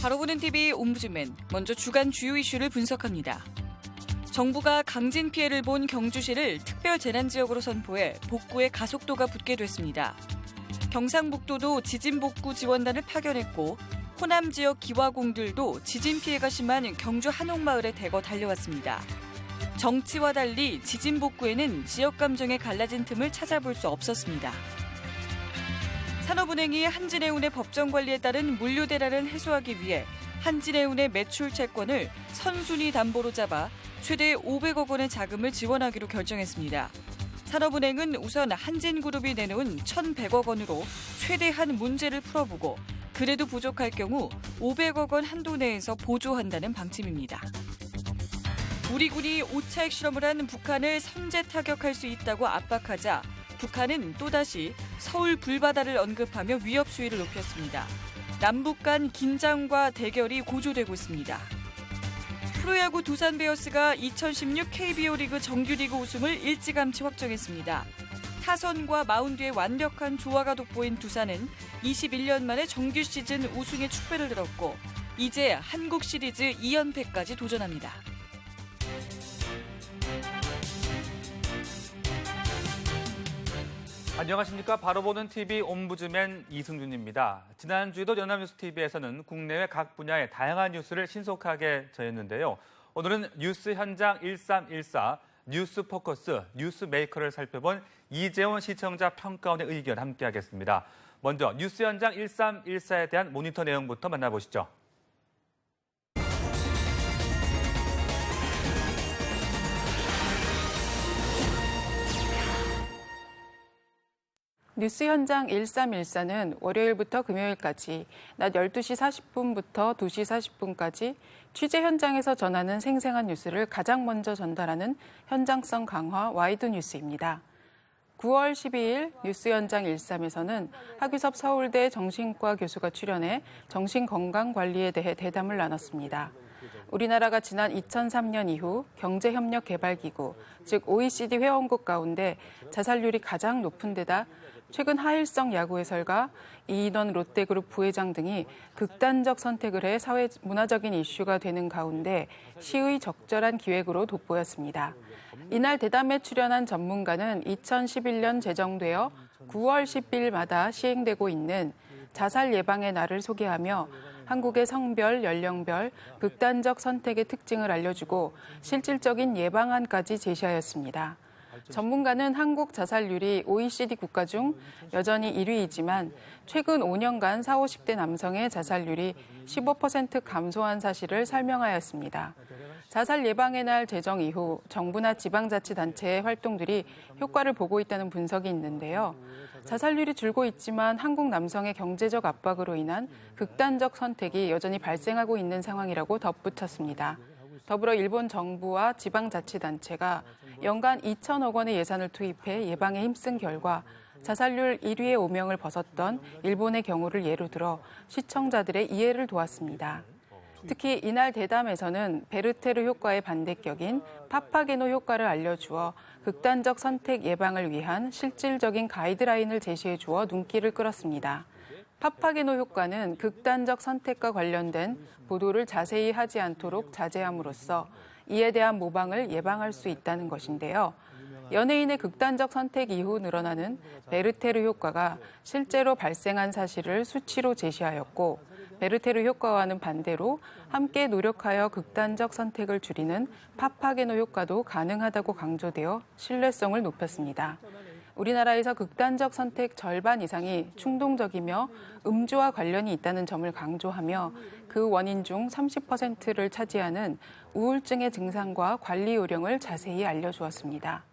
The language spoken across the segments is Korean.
바로 보는 TV 옴부즈맨, 먼저 주간 주요 이슈를 분석합니다. 정부가 강진 피해를 본 경주시를 특별 재난지역으로 선포해 복구에 가속도가 붙게 됐습니다. 경상북도도 지진 복구 지원단을 파견했고 호남 지역 기화공들도 지진 피해가 심한 경주 한옥마을에 대거 달려왔습니다. 정치와 달리 지진 복구에는 지역 감정에 갈라진 틈을 찾아볼 수 없었습니다. 산업은행이 한진해운의 법정 관리에 따른 물류 대란을 해소하기 위해 한진해운의 매출 채권을 선순위 담보로 잡아 최대 500억 원의 자금을 지원하기로 결정했습니다. 산업은행은 우선 한진그룹이 내놓은 1,100억 원으로 최대한 문제를 풀어보고 그래도 부족할 경우 500억 원 한도 내에서 보조한다는 방침입니다. 우리 군이 5차 핵실험을 한 북한을 선제 타격할 수 있다고 압박하자 북한은 또다시 서울 불바다를 언급하며 위협 수위를 높였습니다. 남북 간 긴장과 대결이 고조되고 있습니다. 프로야구 두산 베어스가 2016 KBO 리그 정규리그 우승을 일찌감치 확정했습니다. 타선과 마운드의 완벽한 조화가 돋보인 두산은 21년 만에 정규 시즌 우승의 축배를 들었고 이제 한국 시리즈 2연패까지 도전합니다. 안녕하십니까. 바로 보는 TV 옴부즈맨 이승준입니다. 지난주에도 연합뉴스TV에서는 국내외 각 분야의 다양한 뉴스를 신속하게 전했는데요. 오늘은 뉴스 현장 1314, 뉴스 포커스, 뉴스 메이커를 살펴본 이재원 시청자 평가원의 의견 함께하겠습니다. 먼저 뉴스 현장 1314에 대한 모니터 내용부터 만나보시죠. 뉴스 현장 1314는 월요일부터 금요일까지 낮 12시 40분부터 2시 40분까지 취재 현장에서 전하는 생생한 뉴스를 가장 먼저 전달하는 현장성 강화 와이드 뉴스입니다. 9월 12일 뉴스 현장 13에서는 하규섭 서울대 정신과 교수가 출연해 정신건강관리에 대해 대담을 나눴습니다. 우리나라가 지난 2003년 이후 경제협력개발기구, 즉 OECD 회원국 가운데 자살률이 가장 높은 데다 최근 하일성 야구 해설가, 이인원 롯데그룹 부회장 등이 극단적 선택을 해 사회 문화적인 이슈가 되는 가운데 시의 적절한 기획으로 돋보였습니다. 이날 대담에 출연한 전문가는 2011년 제정되어 9월 10일마다 시행되고 있는 자살 예방의 날을 소개하며 한국의 성별, 연령별, 극단적 선택의 특징을 알려주고 실질적인 예방안까지 제시하였습니다. 전문가는 한국 자살률이 OECD 국가 중 여전히 1위이지만 최근 5년간 40, 50대 남성의 자살률이 15% 감소한 사실을 설명하였습니다. 자살 예방의 날 제정 이후 정부나 지방자치단체의 활동들이 효과를 보고 있다는 분석이 있는데요. 자살률이 줄고 있지만 한국 남성의 경제적 압박으로 인한 극단적 선택이 여전히 발생하고 있는 상황이라고 덧붙였습니다. 더불어 일본 정부와 지방자치단체가 연간 2천억 원의 예산을 투입해 예방에 힘쓴 결과 자살률 1위의 오명을 벗었던 일본의 경우를 예로 들어 시청자들의 이해를 도왔습니다. 특히 이날 대담에서는 베르테르 효과의 반대격인 파파게노 효과를 알려주어 극단적 선택 예방을 위한 실질적인 가이드라인을 제시해 주어 눈길을 끌었습니다. 파파게노 효과는 극단적 선택과 관련된 보도를 자세히 하지 않도록 자제함으로써 이에 대한 모방을 예방할 수 있다는 것인데요. 연예인의 극단적 선택 이후 늘어나는 베르테르 효과가 실제로 발생한 사실을 수치로 제시하였고 베르테르 효과와는 반대로 함께 노력하여 극단적 선택을 줄이는 파파게노 효과도 가능하다고 강조되어 신뢰성을 높였습니다. 우리나라에서 극단적 선택 절반 이상이 충동적이며 음주와 관련이 있다는 점을 강조하며 그 원인 중 30%를 차지하는 우울증의 증상과 관리 요령을 자세히 알려주었습니다.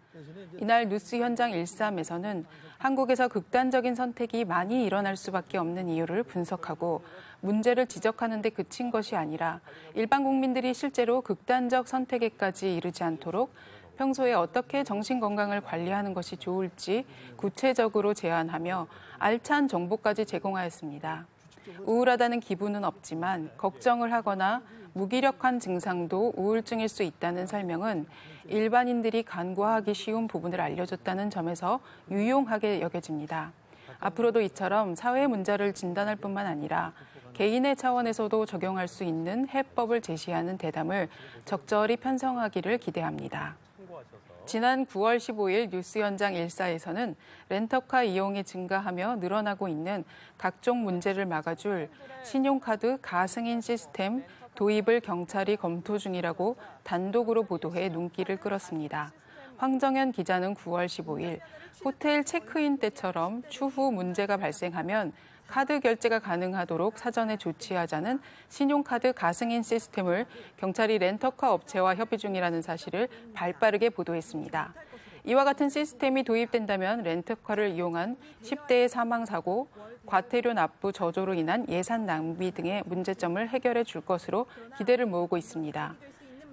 이날 뉴스 현장 13에서는 한국에서 극단적인 선택이 많이 일어날 수밖에 없는 이유를 분석하고 문제를 지적하는 데 그친 것이 아니라 일반 국민들이 실제로 극단적 선택에까지 이르지 않도록 평소에 어떻게 정신건강을 관리하는 것이 좋을지 구체적으로 제안하며 알찬 정보까지 제공하였습니다. 우울하다는 기분은 없지만 걱정을 하거나 무기력한 증상도 우울증일 수 있다는 설명은 일반인들이 간과하기 쉬운 부분을 알려줬다는 점에서 유용하게 여겨집니다. 앞으로도 이처럼 사회 문제를 진단할 뿐만 아니라 개인의 차원에서도 적용할 수 있는 해법을 제시하는 대담을 적절히 편성하기를 기대합니다. 지난 9월 15일 뉴스 현장 1사에서는 렌터카 이용이 증가하며 늘어나고 있는 각종 문제를 막아줄 신용카드 가승인 시스템 도입을 경찰이 검토 중이라고 단독으로 보도해 눈길을 끌었습니다. 황정현 기자는 9월 15일 호텔 체크인 때처럼 추후 문제가 발생하면 카드 결제가 가능하도록 사전에 조치하자는 신용카드 가승인 시스템을 경찰이 렌터카 업체와 협의 중이라는 사실을 발빠르게 보도했습니다. 이와 같은 시스템이 도입된다면 렌터카를 이용한 10대의 사망사고, 과태료 납부 저조로 인한 예산 낭비 등의 문제점을 해결해 줄 것으로 기대를 모으고 있습니다.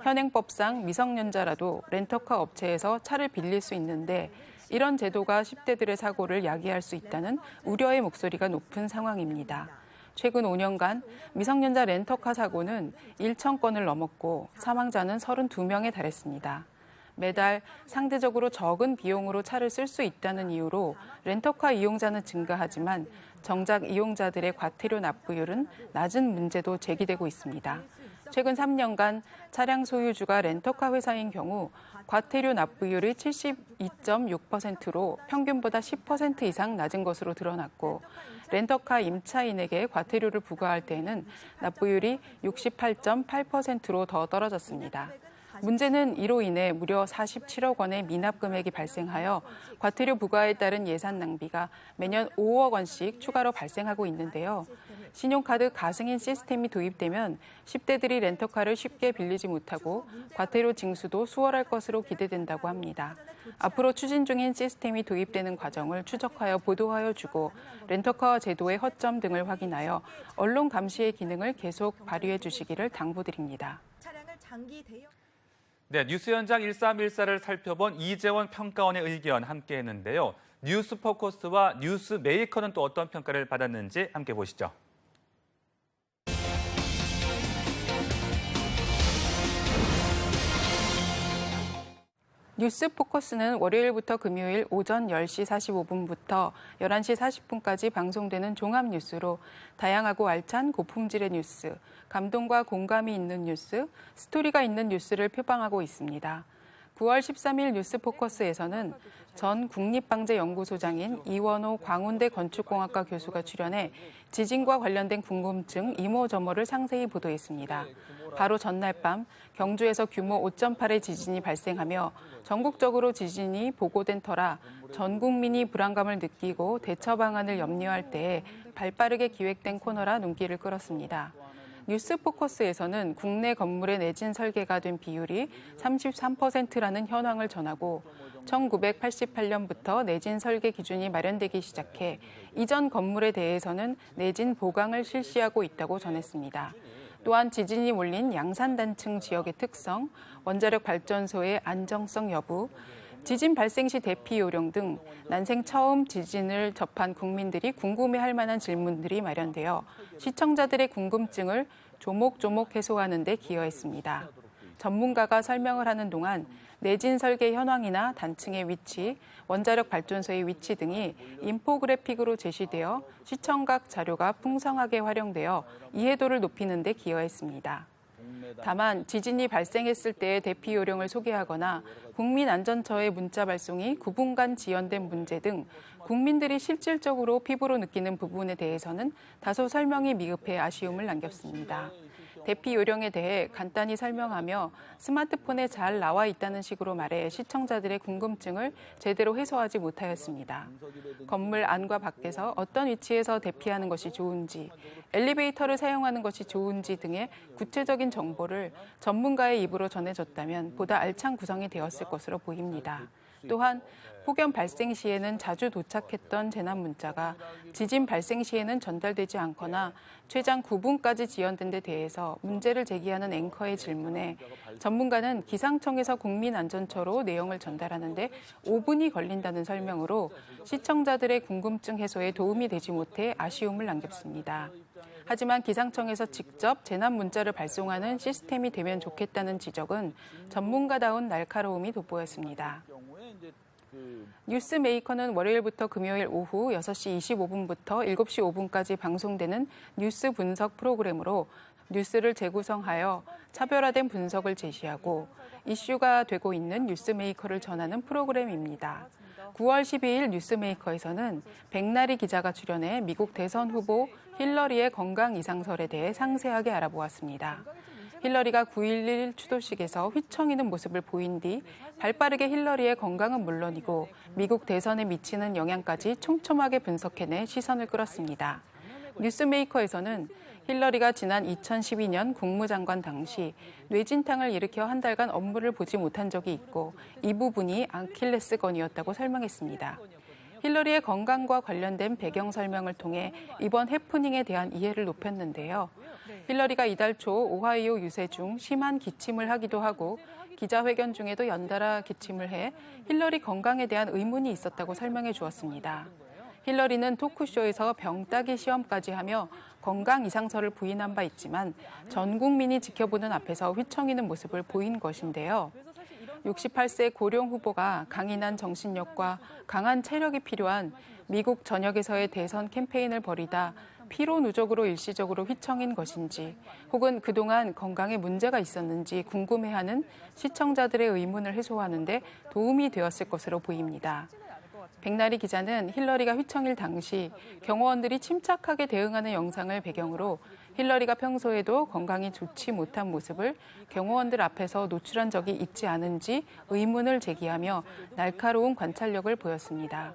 현행법상 미성년자라도 렌터카 업체에서 차를 빌릴 수 있는데 이런 제도가 10대들의 사고를 야기할 수 있다는 우려의 목소리가 높은 상황입니다. 최근 5년간 미성년자 렌터카 사고는 1,000건을 넘었고 사망자는 32명에 달했습니다. 매달 상대적으로 적은 비용으로 차를 쓸 수 있다는 이유로 렌터카 이용자는 증가하지만 정작 이용자들의 과태료 납부율은 낮은 문제도 제기되고 있습니다. 최근 3년간 차량 소유주가 렌터카 회사인 경우 과태료 납부율이 72.6%로 평균보다 10% 이상 낮은 것으로 드러났고 렌터카 임차인에게 과태료를 부과할 때에는 납부율이 68.8%로 더 떨어졌습니다. 문제는 이로 인해 무려 47억 원의 미납 금액이 발생하여 과태료 부과에 따른 예산 낭비가 매년 5억 원씩 추가로 발생하고 있는데요. 신용카드 가승인 시스템이 도입되면 10대들이 렌터카를 쉽게 빌리지 못하고 과태료 징수도 수월할 것으로 기대된다고 합니다. 앞으로 추진 중인 시스템이 도입되는 과정을 추적하여 보도하여 주고 렌터카 제도의 허점 등을 확인하여 언론 감시의 기능을 계속 발휘해 주시기를 당부드립니다. 네, 뉴스 현장 1314를 살펴본 이재원 평가원의 의견 함께 했는데요. 뉴스 포커스와 뉴스 메이커는 또 어떤 평가를 받았는지 함께 보시죠. 뉴스 포커스는 월요일부터 금요일 오전 10시 45분부터 11시 40분까지 방송되는 종합 뉴스로 다양하고 알찬 고품질의 뉴스, 감동과 공감이 있는 뉴스, 스토리가 있는 뉴스를 표방하고 있습니다. 9월 13일 뉴스 포커스에서는 전 국립방재연구소장인 이원호 광운대 건축공학과 교수가 출연해 지진과 관련된 궁금증 이모저모를 상세히 보도했습니다. 바로 전날 밤 경주에서 규모 5.8의 지진이 발생하며 전국적으로 지진이 보고된 터라 전 국민이 불안감을 느끼고 대처 방안을 염려할 때에 발빠르게 기획된 코너라 눈길을 끌었습니다. 뉴스 포커스에서는 국내 건물의 내진 설계가 된 비율이 33%라는 현황을 전하고 1988년부터 내진 설계 기준이 마련되기 시작해 이전 건물에 대해서는 내진 보강을 실시하고 있다고 전했습니다. 또한 지진이 몰린 양산단층 지역의 특성, 원자력 발전소의 안정성 여부, 지진 발생 시 대피 요령 등 난생 처음 지진을 접한 국민들이 궁금해할 만한 질문들이 마련되어 시청자들의 궁금증을 조목조목 해소하는 데 기여했습니다. 전문가가 설명을 하는 동안 내진 설계 현황이나 단층의 위치, 원자력 발전소의 위치 등이 인포그래픽으로 제시되어 시청각 자료가 풍성하게 활용되어 이해도를 높이는 데 기여했습니다. 다만 지진이 발생했을 때의 대피 요령을 소개하거나 국민안전처의 문자 발송이 9분간 지연된 문제 등 국민들이 실질적으로 피부로 느끼는 부분에 대해서는 다소 설명이 미흡해 아쉬움을 남겼습니다. 대피 요령에 대해 간단히 설명하며 스마트폰에 잘 나와 있다는 식으로 말해 시청자들의 궁금증을 제대로 해소하지 못하였습니다. 건물 안과 밖에서 어떤 위치에서 대피하는 것이 좋은지, 엘리베이터를 사용하는 것이 좋은지 등의 구체적인 정보를 전문가의 입으로 전해줬다면 보다 알찬 구성이 되었을 것으로 보입니다. 또한 폭염 발생 시에는 자주 도착했던 재난 문자가 지진 발생 시에는 전달되지 않거나 최장 9분까지 지연된 데 대해서 문제를 제기하는 앵커의 질문에 전문가는 기상청에서 국민안전처로 내용을 전달하는데 5분이 걸린다는 설명으로 시청자들의 궁금증 해소에 도움이 되지 못해 아쉬움을 남겼습니다. 하지만 기상청에서 직접 재난 문자를 발송하는 시스템이 되면 좋겠다는 지적은 전문가다운 날카로움이 돋보였습니다. 뉴스메이커는 월요일부터 금요일 오후 6시 25분부터 7시 5분까지 방송되는 뉴스 분석 프로그램으로 뉴스를 재구성하여 차별화된 분석을 제시하고 이슈가 되고 있는 뉴스메이커를 전하는 프로그램입니다. 9월 12일 뉴스메이커에서는 백나리 기자가 출연해 미국 대선 후보 힐러리의 건강 이상설에 대해 상세하게 알아보았습니다. 힐러리가 9.11 추도식에서 휘청이는 모습을 보인 뒤 발빠르게 힐러리의 건강은 물론이고 미국 대선에 미치는 영향까지 촘촘하게 분석해내 시선을 끌었습니다. 뉴스메이커에서는 힐러리가 지난 2012년 국무장관 당시 뇌진탕을 일으켜 한 달간 업무를 보지 못한 적이 있고 이 부분이 아킬레스건이었다고 설명했습니다. 힐러리의 건강과 관련된 배경 설명을 통해 이번 해프닝에 대한 이해를 높였는데요. 힐러리가 이달 초 오하이오 유세 중 심한 기침을 하기도 하고 기자회견 중에도 연달아 기침을 해 힐러리 건강에 대한 의문이 있었다고 설명해 주었습니다. 힐러리는 토크쇼에서 병 따기 시험까지 하며 건강 이상설을 부인한 바 있지만 전 국민이 지켜보는 앞에서 휘청이는 모습을 보인 것인데요. 68세 고령 후보가 강인한 정신력과 강한 체력이 필요한 미국 전역에서의 대선 캠페인을 벌이다 피로 누적으로 일시적으로 휘청인 것인지 혹은 그동안 건강에 문제가 있었는지 궁금해하는 시청자들의 의문을 해소하는 데 도움이 되었을 것으로 보입니다. 백나리 기자는 힐러리가 휘청일 당시 경호원들이 침착하게 대응하는 영상을 배경으로 힐러리가 평소에도 건강이 좋지 못한 모습을 경호원들 앞에서 노출한 적이 있지 않은지 의문을 제기하며 날카로운 관찰력을 보였습니다.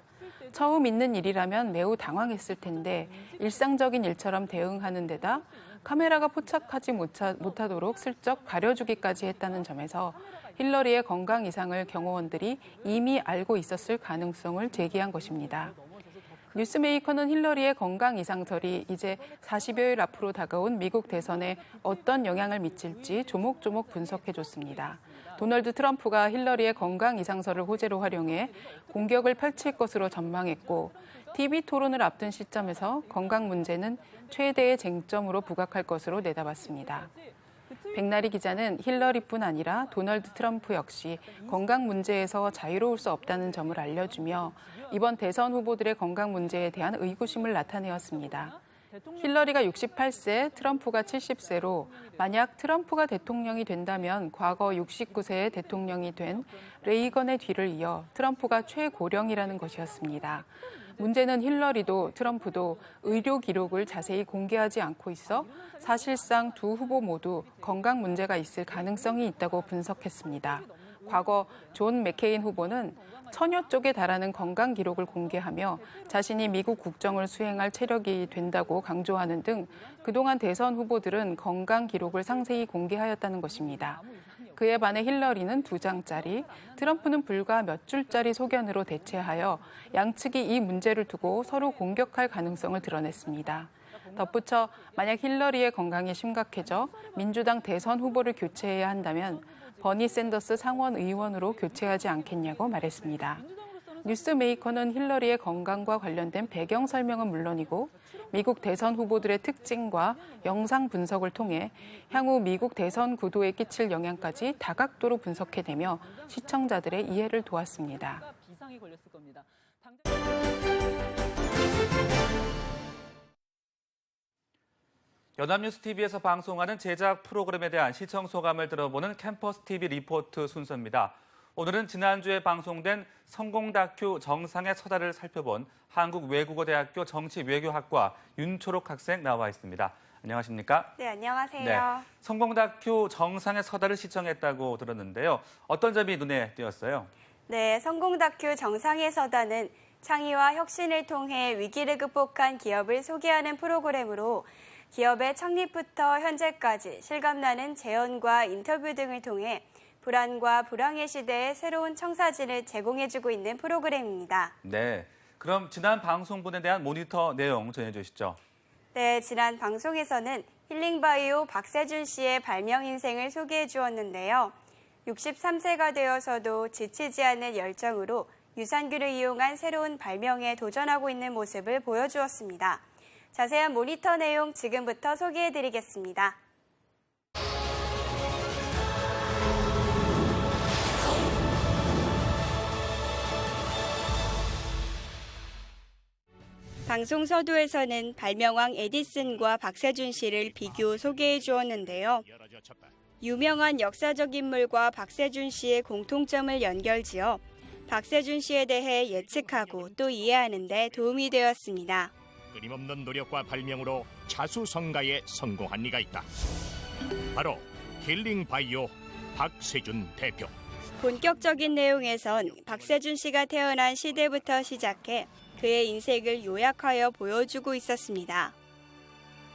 처음 있는 일이라면 매우 당황했을 텐데 일상적인 일처럼 대응하는 데다 카메라가 포착하지 못하도록 슬쩍 가려주기까지 했다는 점에서 힐러리의 건강 이상을 경호원들이 이미 알고 있었을 가능성을 제기한 것입니다. 뉴스메이커는 힐러리의 건강 이상설이 이제 40여일 앞으로 다가온 미국 대선에 어떤 영향을 미칠지 조목조목 분석해줬습니다. 도널드 트럼프가 힐러리의 건강 이상설을 호재로 활용해 공격을 펼칠 것으로 전망했고 TV 토론을 앞둔 시점에서 건강 문제는 최대의 쟁점으로 부각할 것으로 내다봤습니다. 백나리 기자는 힐러리뿐 아니라 도널드 트럼프 역시 건강 문제에서 자유로울 수 없다는 점을 알려주며 이번 대선 후보들의 건강 문제에 대한 의구심을 나타내었습니다. 힐러리가 68세, 트럼프가 70세로 만약 트럼프가 대통령이 된다면 과거 69세의 대통령이 된 레이건의 뒤를 이어 트럼프가 최고령이라는 것이었습니다. 문제는 힐러리도 트럼프도 의료 기록을 자세히 공개하지 않고 있어 사실상 두 후보 모두 건강 문제가 있을 가능성이 있다고 분석했습니다. 과거 존 맥케인 후보는 천여 쪽에 달하는 건강 기록을 공개하며 자신이 미국 국정을 수행할 체력이 된다고 강조하는 등 그동안 대선 후보들은 건강 기록을 상세히 공개하였다는 것입니다. 그에 반해 힐러리는 2장짜리, 트럼프는 불과 몇 줄짜리 소견으로 대체하여 양측이 이 문제를 두고 서로 공격할 가능성을 드러냈습니다. 덧붙여 만약 힐러리의 건강이 심각해져 민주당 대선 후보를 교체해야 한다면 버니 샌더스 상원 의원으로 교체하지 않겠냐고 말했습니다. 뉴스메이커는 힐러리의 건강과 관련된 배경 설명은 물론이고 미국 대선 후보들의 특징과 영상 분석을 통해 향후 미국 대선 구도에 끼칠 영향까지 다각도로 분석해내며 시청자들의 이해를 도왔습니다. 연합뉴스 TV에서 방송하는 제작 프로그램에 대한 시청 소감을 들어보는 캠퍼스 TV 리포트 순서입니다. 오늘은 지난주에 방송된 성공 다큐 정상의 서다를 살펴본 한국외국어대학교 정치외교학과 윤초록 학생 나와 있습니다. 안녕하십니까? 네, 안녕하세요. 네, 성공 다큐 정상의 서다를 시청했다고 들었는데요. 어떤 점이 눈에 띄었어요? 네, 성공 다큐 정상의 서다는 창의와 혁신을 통해 위기를 극복한 기업을 소개하는 프로그램으로 기업의 창립부터 현재까지 실감나는 재현과 인터뷰 등을 통해 불안과 불황의 시대의 새로운 청사진을 제공해주고 있는 프로그램입니다. 네, 그럼 지난 방송분에 대한 모니터 내용 전해주시죠. 네, 지난 방송에서는 힐링바이오 박세준 씨의 발명 인생을 소개해 주었는데요. 63세가 되어서도 지치지 않는 열정으로 유산균을 이용한 새로운 발명에 도전하고 있는 모습을 보여주었습니다. 자세한 모니터 내용 지금부터 소개해드리겠습니다. 방송 서두에서는 발명왕 에디슨과 박세준 씨를 비교 소개해 주었는데요. 유명한 역사적 인물과 박세준 씨의 공통점을 연결지어 박세준 씨에 대해 예측하고 또 이해하는 데 도움이 되었습니다. 끊임없는 노력과 발명으로 자수성가에 성공한 이가 있다. 바로 힐링바이오 박세준 대표. 본격적인 내용에선 박세준 씨가 태어난 시대부터 시작해 그의 인생을 요약하여 보여주고 있었습니다.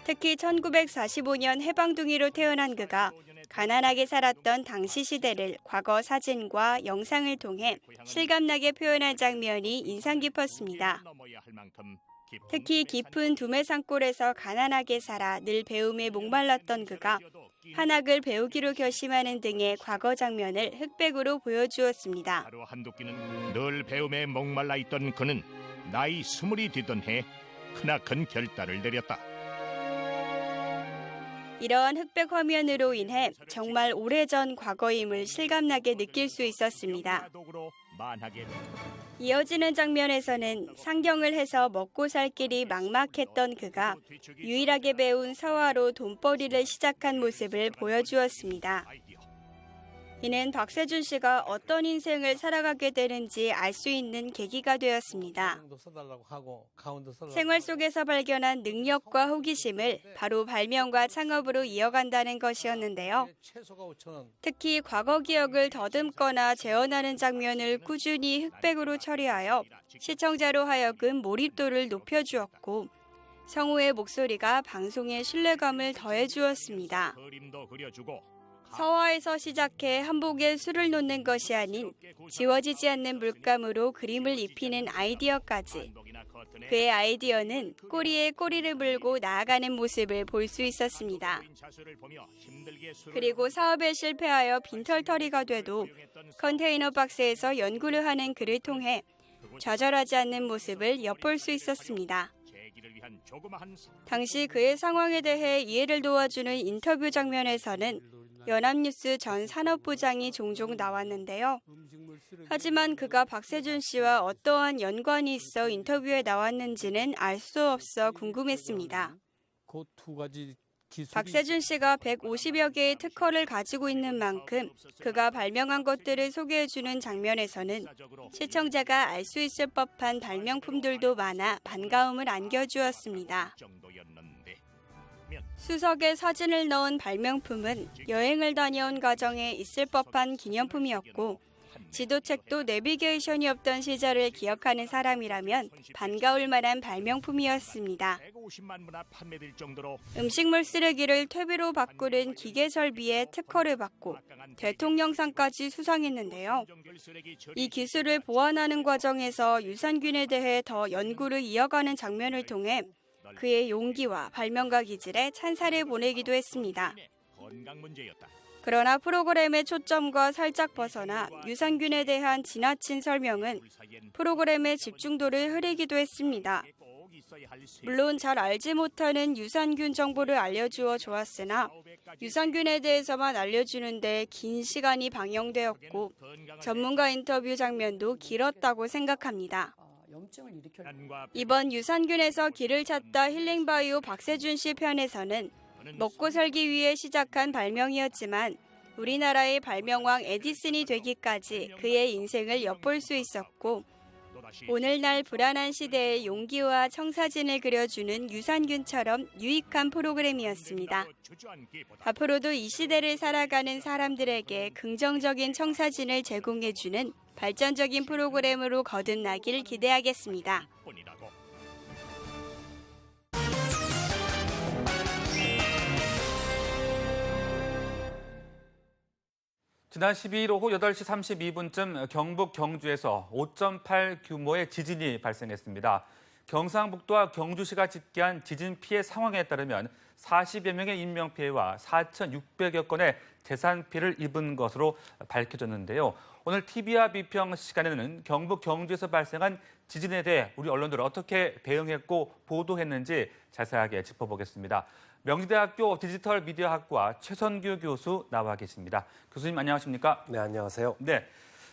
특히 1945년 해방둥이로 태어난 그가 가난하게 살았던 당시 시대를 과거 사진과 영상을 통해 실감나게 표현한 장면이 인상 깊었습니다. 특히 깊은 두메 산골에서 가난하게 살아 늘 배움에 목말랐던 그가 한학을 배우기로 결심하는 등의 과거 장면을 흑백으로 보여주었습니다. 하루 한두 끼는 늘 배움에 목말라 있던 그는 나이 20이 되던 해 크나큰 결단을 내렸다. 이러한 흑백 화면으로 인해 정말 오래전 과거임을 실감나게 느낄 수 있었습니다. 이어지는 장면에서는 상경을 해서 먹고 살 길이 막막했던 그가 유일하게 배운 서화로 돈벌이를 시작한 모습을 보여주었습니다. 이는 박세준 씨가 어떤 인생을 살아가게 되는지 알 수 있는 계기가 되었습니다. 생활 속에서 발견한 능력과 호기심을 바로 발명과 창업으로 이어간다는 것이었는데요. 특히 과거 기억을 더듬거나 재현하는 장면을 꾸준히 흑백으로 처리하여 시청자로 하여금 몰입도를 높여주었고 성우의 목소리가 방송에 신뢰감을 더해주었습니다. 서화에서 시작해 한복에 술을 놓는 것이 아닌 지워지지 않는 물감으로 그림을 입히는 아이디어까지. 그의 아이디어는 꼬리에 꼬리를 물고 나아가는 모습을 볼 수 있었습니다. 그리고 사업에 실패하여 빈털터리가 돼도 컨테이너 박스에서 연구를 하는 그를 통해 좌절하지 않는 모습을 엿볼 수 있었습니다. 당시 그의 상황에 대해 이해를 도와주는 인터뷰 장면에서는 연합뉴스 전 산업부장이 종종 나왔는데요. 하지만 그가 박세준 씨와 어떠한 연관이 있어 인터뷰에 나왔는지는 알 수 없어 궁금했습니다. 박세준 씨가 150여 개의 특허를 가지고 있는 만큼 그가 발명한 것들을 소개해주는 장면에서는 시청자가 알 수 있을 법한 발명품들도 많아 반가움을 안겨주었습니다. 수석에 사진을 넣은 발명품은 여행을 다녀온 과정에 있을 법한 기념품이었고 지도책도 내비게이션이 없던 시절을 기억하는 사람이라면 반가울 만한 발명품이었습니다. 음식물 쓰레기를 퇴비로 바꾸는 기계 설비에 특허를 받고 대통령상까지 수상했는데요. 이 기술을 보완하는 과정에서 유산균에 대해 더 연구를 이어가는 장면을 통해 그의 용기와 발명가 기질에 찬사를 보내기도 했습니다. 그러나 프로그램의 초점과 살짝 벗어나 유산균에 대한 지나친 설명은 프로그램의 집중도를 흐리기도 했습니다. 물론 잘 알지 못하는 유산균 정보를 알려주어 좋았으나 유산균에 대해서만 알려주는데 긴 시간이 방영되었고 전문가 인터뷰 장면도 길었다고 생각합니다. 이번 유산균에서 길을 찾다 힐링바이오 박세준 씨 편에서는 먹고 살기 위해 시작한 발명이었지만 우리나라의 발명왕 에디슨이 되기까지 그의 인생을 엿볼 수 있었고 오늘날 불안한 시대의 용기와 청사진을 그려주는 유산균처럼 유익한 프로그램이었습니다. 앞으로도 이 시대를 살아가는 사람들에게 긍정적인 청사진을 제공해주는 발전적인 프로그램으로 거듭나길 기대하겠습니다. 지난 12일 오후 8시 32분쯤 경북 경주에서 5.8 규모의 지진이 발생했습니다. 경상북도와 경주시가 집계한 지진 피해 상황에 따르면 40여 명의 인명피해와 4,600여 건의 재산 피해를 입은 것으로 밝혀졌는데요. 오늘 TV와 비평 시간에는 경북 경주에서 발생한 지진에 대해 우리 언론들 어떻게 대응했고 보도했는지 자세하게 짚어보겠습니다. 명지대학교 디지털 미디어학과 최선규 교수 나와 계십니다. 교수님 안녕하십니까? 네, 안녕하세요. 네.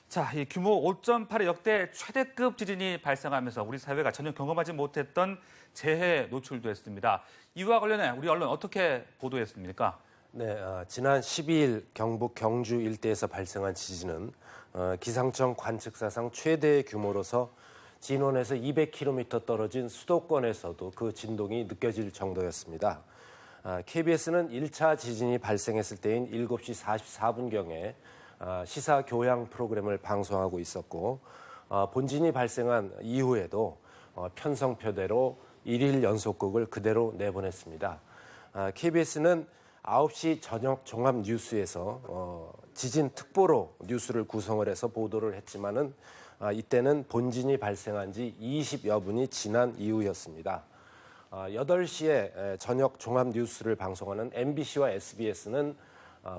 자, 이 규모 5.8의 역대 최대급 지진이 발생하면서 우리 사회가 전혀 경험하지 못했던 재해에 노출도 했습니다. 이와 관련해 우리 언론 어떻게 보도했습니까? 네, 지난 12일 경북 경주 일대에서 발생한 지진은 기상청 관측사상 최대의 규모로서 진원에서 200km 떨어진 수도권에서도 그 진동이 느껴질 정도였습니다. KBS는 1차 지진이 발생했을 때인 7시 44분경에 시사 교양 프로그램을 방송하고 있었고 본진이 발생한 이후에도 편성표대로 1일 연속극을 그대로 내보냈습니다. KBS는 9시 저녁 종합 뉴스에서 지진 특보로 뉴스를 구성을 해서 보도를 했지만은 이때는 본진이 발생한 지 20여 분이 지난 이후였습니다. 8시에 저녁 종합 뉴스를 방송하는 MBC와 SBS는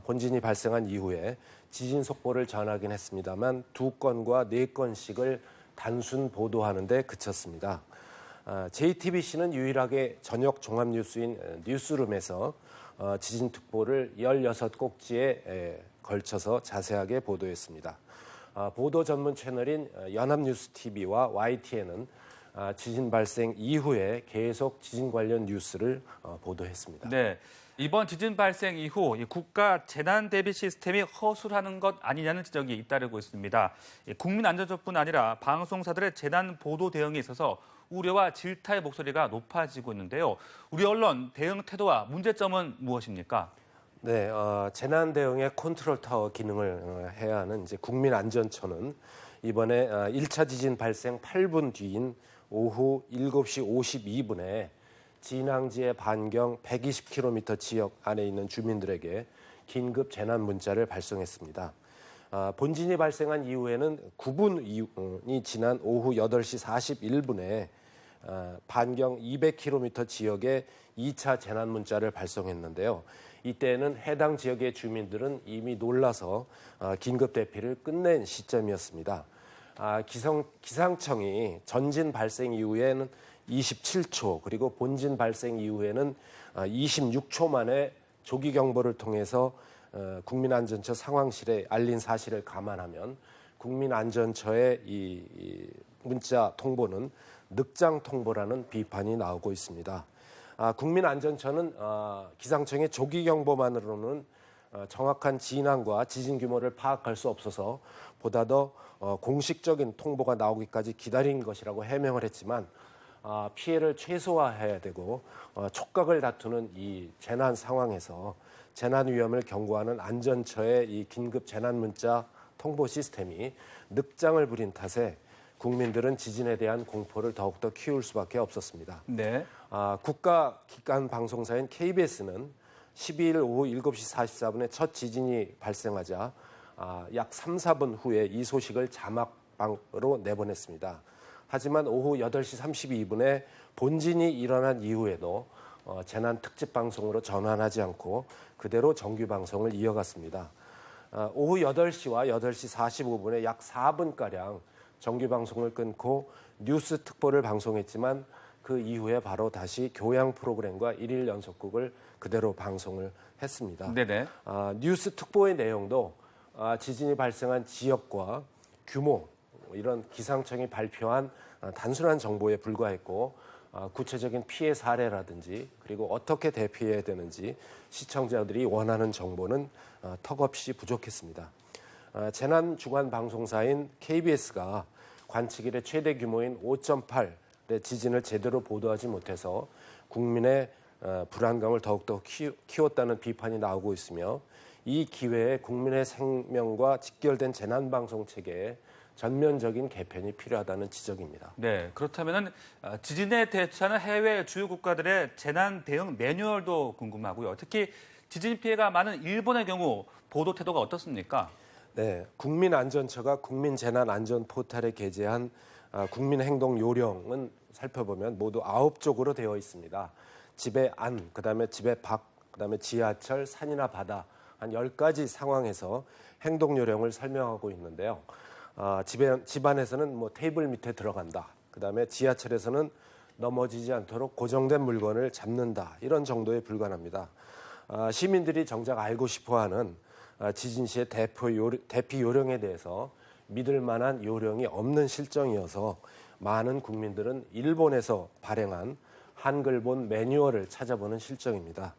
본진이 발생한 이후에 지진 속보를 전하긴 했습니다만 2건과 4건씩을 단순 보도하는 데 그쳤습니다. JTBC는 유일하게 저녁 종합 뉴스인 뉴스룸에서 지진 특보를 16꼭지에 걸쳐서 자세하게 보도했습니다. 보도 전문 채널인 연합뉴스TV와 YTN은 지진 발생 이후에 계속 지진 관련 뉴스를 보도했습니다. 네, 이번 지진 발생 이후 국가 재난 대비 시스템이 허술하는 것 아니냐는 지적이 잇따르고 있습니다. 국민안전처뿐 아니라 방송사들의 재난 보도 대응에 있어서 우려와 질타의 목소리가 높아지고 있는데요. 우리 언론 대응 태도와 문제점은 무엇입니까? 네, 재난 대응의 컨트롤 타워 기능을 해야 하는 이제 국민안전처는 이번에 1차 지진 발생 8분 뒤인 오후 7시 52분에 진앙지의 반경 120km 지역 안에 있는 주민들에게 긴급 재난 문자를 발송했습니다. 본진이 발생한 이후에는 9분이 지난 오후 8시 41분에 반경 200km 지역에 2차 재난 문자를 발송했는데요. 이때는 해당 지역의 주민들은 이미 놀라서 긴급 대피를 끝낸 시점이었습니다. 기상청이 전진 발생 이후에는 27초 그리고 본진 발생 이후에는 26초 만에 조기 경보를 통해서 국민안전처 상황실에 알린 사실을 감안하면 국민안전처의 이 문자 통보는 늑장 통보라는 비판이 나오고 있습니다. 국민안전처는 기상청의 조기 경보만으로는 정확한 진앙과 지진 규모를 파악할 수 없어서 보다 더 공식적인 통보가 나오기까지 기다린 것이라고 해명을 했지만 피해를 최소화해야 되고 촉각을 다투는 이 재난 상황에서 재난 위험을 경고하는 안전처의 이 긴급 재난 문자 통보 시스템이 늑장을 부린 탓에 국민들은 지진에 대한 공포를 더욱더 키울 수밖에 없었습니다. 네. 국가 기관 방송사인 KBS는 12일 오후 7시 44분에 첫 지진이 발생하자 약 3, 4분 후에 이 소식을 자막방으로 내보냈습니다. 하지만 오후 8시 32분에 본진이 일어난 이후에도 재난 특집 방송으로 전환하지 않고 그대로 정규 방송을 이어갔습니다. 오후 8시와 8시 45분에 약 4분가량 정규 방송을 끊고 뉴스 특보를 방송했지만 그 이후에 바로 다시 교양 프로그램과 1일 연속극을 그대로 방송을 했습니다. 네네. 뉴스 특보의 내용도 지진이 발생한 지역과 규모 이런 기상청이 발표한 단순한 정보에 불과했고 구체적인 피해 사례라든지 그리고 어떻게 대피해야 되는지 시청자들이 원하는 정보는 턱없이 부족했습니다. 재난 주간 방송사인 KBS가 관측 일의 최대 규모인 5.8의 지진을 제대로 보도하지 못해서 국민의 불안감을 더욱더 키웠다는 비판이 나오고 있으며 이 기회에 국민의 생명과 직결된 재난방송 체계에 전면적인 개편이 필요하다는 지적입니다. 네, 그렇다면 지진에 대처하는 해외 주요 국가들의 재난 대응 매뉴얼도 궁금하고요. 특히 지진 피해가 많은 일본의 경우 보도 태도가 어떻습니까? 네, 국민안전처가 국민재난안전 포털에 게재한 국민행동 요령은 살펴보면 모두 9쪽으로 되어 있습니다. 집의 안, 그다음에 집의 밖, 그다음에 지하철, 산이나 바다 한 10가지 상황에서 행동 요령을 설명하고 있는데요. 집안에서는 테이블 밑에 들어간다. 그다음에 지하철에서는 넘어지지 않도록 고정된 물건을 잡는다. 이런 정도에 불과합니다. 시민들이 정작 알고 싶어하는 지진 시의 대피 요령에 대해서 믿을 만한 요령이 없는 실정이어서 많은 국민들은 일본에서 발행한 한글본 매뉴얼을 찾아보는 실정입니다.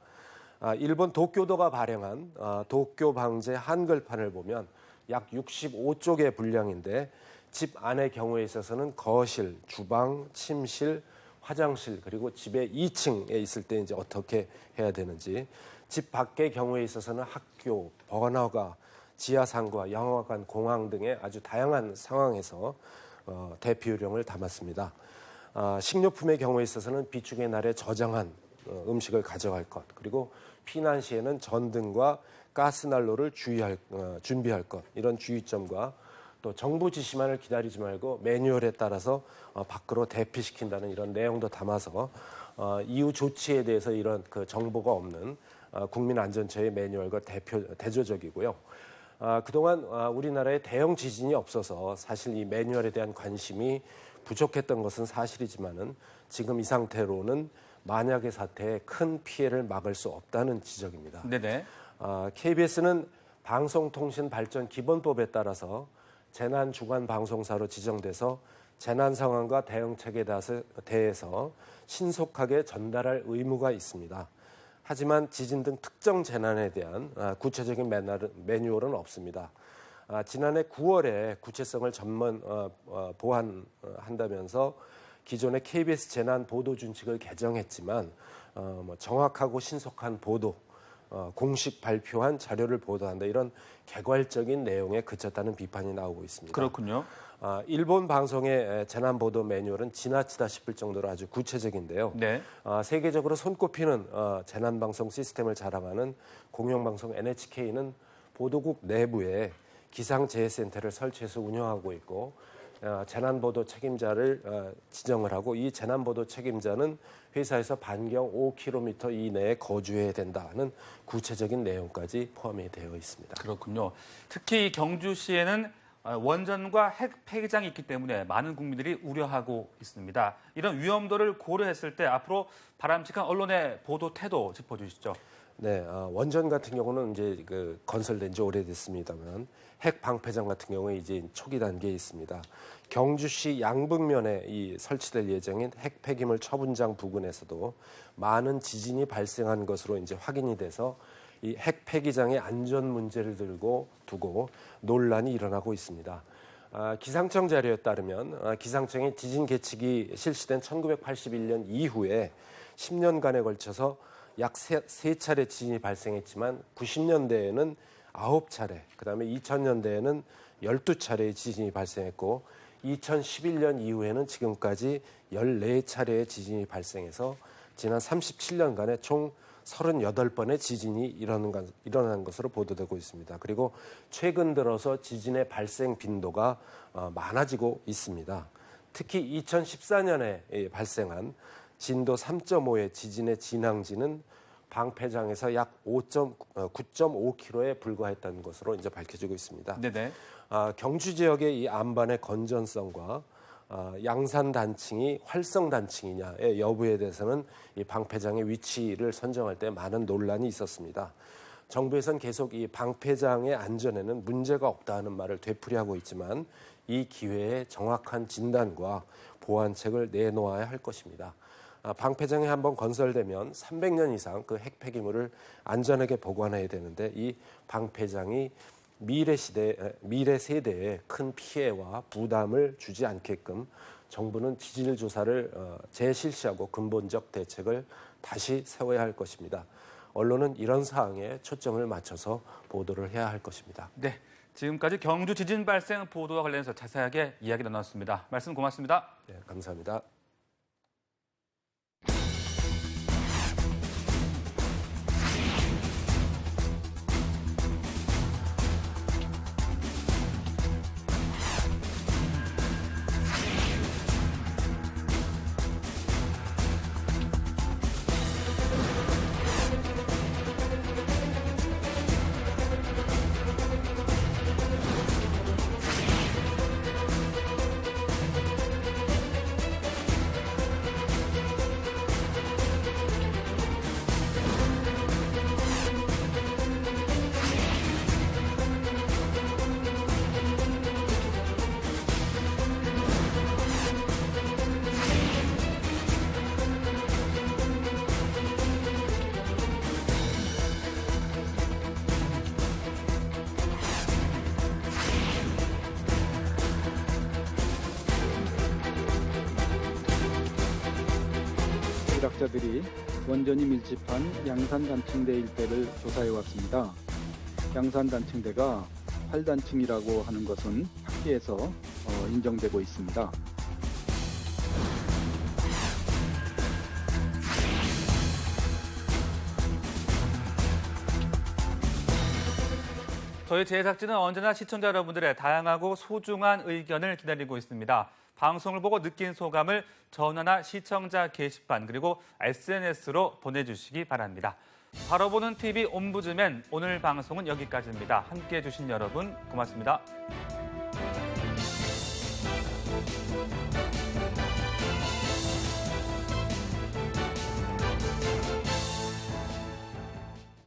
일본 도쿄도가 발행한 도쿄 방제 한글판을 보면 약 65쪽의 분량인데 집 안의 경우에 있어서는 거실, 주방, 침실, 화장실 그리고 집의 2층에 있을 때 이제 어떻게 해야 되는지, 집 밖의 경우에 있어서는 학교, 번화가, 지하상가, 영화관, 공항 등의 아주 다양한 상황에서 대피 요령을 담았습니다. 식료품의 경우에 있어서는 비축의 날에 저장한 음식을 가져갈 것, 그리고 피난 시에는 전등과 가스난로를 준비할 것, 이런 주의점과 또 정부 지시만을 기다리지 말고 매뉴얼에 따라서 밖으로 대피시킨다는 이런 내용도 담아서 이후 조치에 대해서 이런 그 정보가 없는 국민안전처의 매뉴얼과 대조적이고요. 그동안 우리나라에 대형 지진이 없어서 사실 이 매뉴얼에 대한 관심이 부족했던 것은 사실이지만은 지금 이 상태로는 만약의 사태에 큰 피해를 막을 수 없다는 지적입니다. 네네. KBS는 방송통신발전기본법에 따라서 재난 주간 방송사로 지정돼서 재난 상황과 대응책에 대해서 신속하게 전달할 의무가 있습니다. 하지만 지진 등 특정 재난에 대한 구체적인 매뉴얼은 없습니다. 지난해 9월에 구체성을 보완한다면서 기존의 KBS 재난 보도 준칙을 개정했지만 정확하고 신속한 보도, 공식 발표한 자료를 보도한다, 이런 개괄적인 내용에 그쳤다는 비판이 나오고 있습니다. 그렇군요. 일본 방송의 재난 보도 매뉴얼은 지나치다 싶을 정도로 아주 구체적인데요. 네. 세계적으로 손꼽히는 재난 방송 시스템을 자랑하는 공영방송 NHK는 보도국 내부에 기상재해센터를 설치해서 운영하고 있고, 재난보도 책임자를 지정을 하고, 이 재난보도 책임자는 회사에서 반경 5km 이내에 거주해야 된다는 구체적인 내용까지 포함이 되어 있습니다. 그렇군요. 특히 경주시에는 원전과 핵 폐기장이 있기 때문에 많은 국민들이 우려하고 있습니다. 이런 위험도를 고려했을 때 앞으로 바람직한 언론의 보도 태도 짚어주시죠. 네, 원전 같은 경우는 이제 건설된 지 오래됐습니다만 핵 방패장 같은 경우에 이제 초기 단계에 있습니다. 경주시 양북면에 설치될 예정인 핵 폐기물 처분장 부근에서도 많은 지진이 발생한 것으로 이제 확인이 돼서 이 핵 폐기장의 안전 문제를 두고 논란이 일어나고 있습니다. 기상청 자료에 따르면 기상청의 지진 계측이 실시된 1981년 이후에 10년간에 걸쳐서 약 3차례 지진이 발생했지만 90년대에는 9차례, 그다음에 2000년대에는 12차례의 지진이 발생했고 2011년 이후에는 지금까지 14차례의 지진이 발생해서 지난 37년간에 총 38번의 지진이 일어난 것으로 보도되고 있습니다. 그리고 최근 들어서 지진의 발생 빈도가 많아지고 있습니다. 특히 2014년에 발생한 진도 3.5의 지진의 진앙지는 방패장에서 약 9.5km에 불과했다는 것으로 이제 밝혀지고 있습니다. 네네. 경주 지역의 이 안반의 건전성과 양산 단층이 활성 단층이냐의 여부에 대해서는 이 방패장의 위치를 선정할 때 많은 논란이 있었습니다. 정부에서는 계속 이 방패장의 안전에는 문제가 없다는 말을 되풀이하고 있지만 이 기회에 정확한 진단과 보완책을 내놓아야 할 것입니다. 방패장이 한번 건설되면 300년 이상 그 핵 폐기물을 안전하게 보관해야 되는데 이 방패장이 미래 세대에 큰 피해와 부담을 주지 않게끔 정부는 지질 조사를 재실시하고 근본적 대책을 다시 세워야 할 것입니다. 언론은 이런 사항에 초점을 맞춰서 보도를 해야 할 것입니다. 네, 지금까지 경주 지진 발생 보도와 관련해서 자세하게 이야기 나눴습니다. 말씀 고맙습니다. 네, 감사합니다. 과학자들이 원전이 밀집한 양산단층대 일대를 조사해 왔습니다. 양산단층대가 활단층이라고 하는 것은 학계에서 인정되고 있습니다. 저희 제작진은 언제나 시청자 여러분들의 다양하고 소중한 의견을 기다리고 있습니다. 방송을 보고 느낀 소감을 전화나 시청자 게시판 그리고 SNS로 보내주시기 바랍니다. 바로 보는 TV 옴부즈맨 오늘 방송은 여기까지입니다. 함께해 주신 여러분 고맙습니다.